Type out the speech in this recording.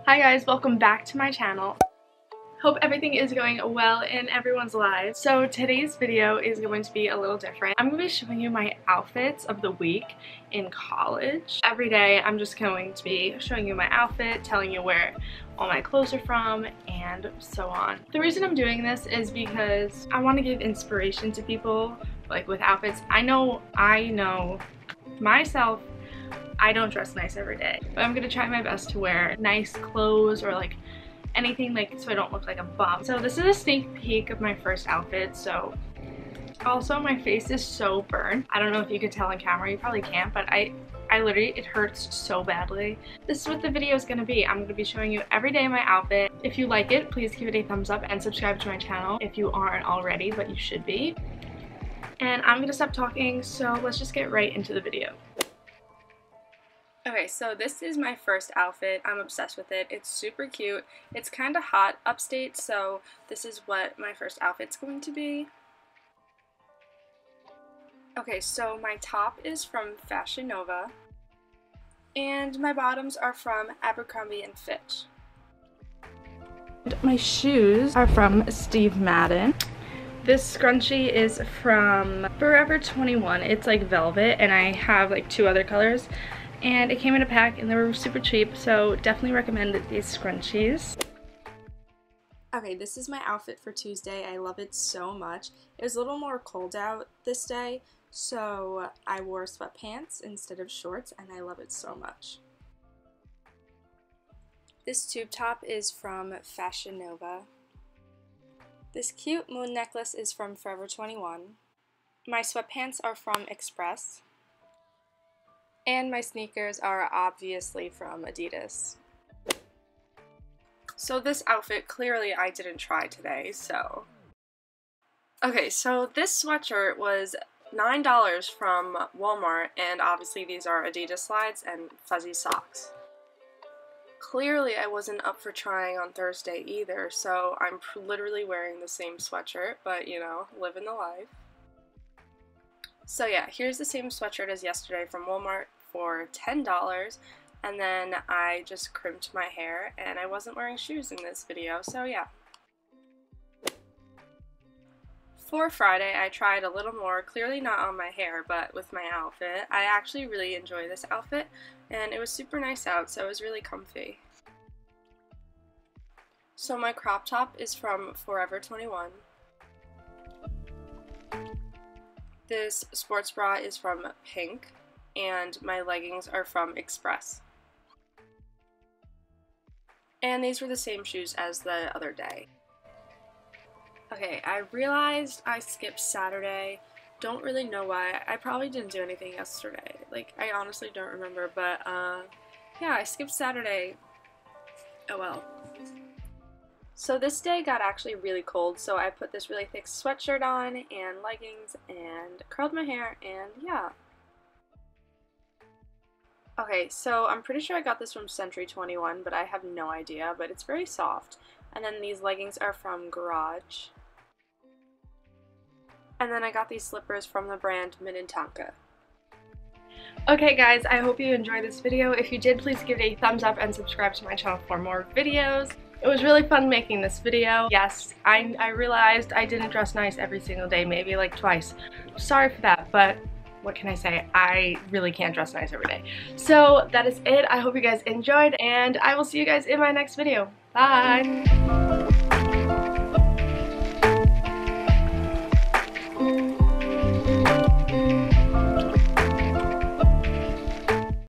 Hi guys, welcome back to my channel. Hope everything is going well in everyone's lives. So today's video is going to be a little different. I'm going to be showing you my outfits of the week in college. Every day I'm just going to be showing you my outfit, telling you where all my clothes are from, and so on. The reason I'm doing this is because I want to give inspiration to people like with outfits. I know myself, I don't dress nice every day, but I'm gonna try my best to wear nice clothes or like anything like so I don't look like a bum. So this is a sneak peek of my first outfit. So also my face is so burned. I don't know if you could tell on camera, you probably can't, but I literally, it hurts so badly. This is what the video is gonna be. I'm gonna be showing you every day my outfit. If you like it, please give it a thumbs up and subscribe to my channel if you aren't already, but you should be. And I'm gonna stop talking, so let's just get right into the video. Okay, so this is my first outfit. I'm obsessed with it. It's super cute. It's kind of hot upstate, so this is what my first outfit's going to be. Okay, so my top is from Fashion Nova, and my bottoms are from Abercrombie & Fitch. My shoes are from Steve Madden. This scrunchie is from Forever 21. It's like velvet, and I have like two other colors. And it came in a pack and they were super cheap, so definitely recommend these scrunchies. Okay, this is my outfit for Tuesday. I love it so much. It was a little more cold out this day, so I wore sweatpants instead of shorts, and I love it so much. This tube top is from Fashion Nova. This cute moon necklace is from Forever 21. My sweatpants are from Express. And my sneakers are obviously from Adidas. So this outfit, clearly I didn't try today, so. Okay, so this sweatshirt was $9 from Walmart, and obviously these are Adidas slides and fuzzy socks. Clearly I wasn't up for trying on Thursday either, so I'm literally wearing the same sweatshirt, but you know, living the life. So yeah, here's the same sweatshirt as yesterday from Walmart for $10, and then I just crimped my hair, and I wasn't wearing shoes in this video, so yeah. For Friday, I tried a little more, clearly not on my hair, but with my outfit. I actually really enjoy this outfit, and it was super nice out, so it was really comfy. So my crop top is from Forever 21. This sports bra is from Pink, and my leggings are from Express. And these were the same shoes as the other day. Okay, I realized I skipped Saturday. Don't really know why. I probably didn't do anything yesterday. Like, I honestly don't remember, but yeah, I skipped Saturday. Oh well. So this day got actually really cold, so I put this really thick sweatshirt on and leggings and curled my hair, and yeah. Okay, so I'm pretty sure I got this from Century 21, but I have no idea, but it's very soft. And then these leggings are from Garage. And then I got these slippers from the brand Minnetonka. Okay guys, I hope you enjoyed this video. If you did, please give it a thumbs up and subscribe to my channel for more videos. It was really fun making this video. Yes, I realized I didn't dress nice every single day, maybe like twice. Sorry for that, but what can I say? I really can't dress nice every day. So that is it. I hope you guys enjoyed, and I will see you guys in my next video. Bye!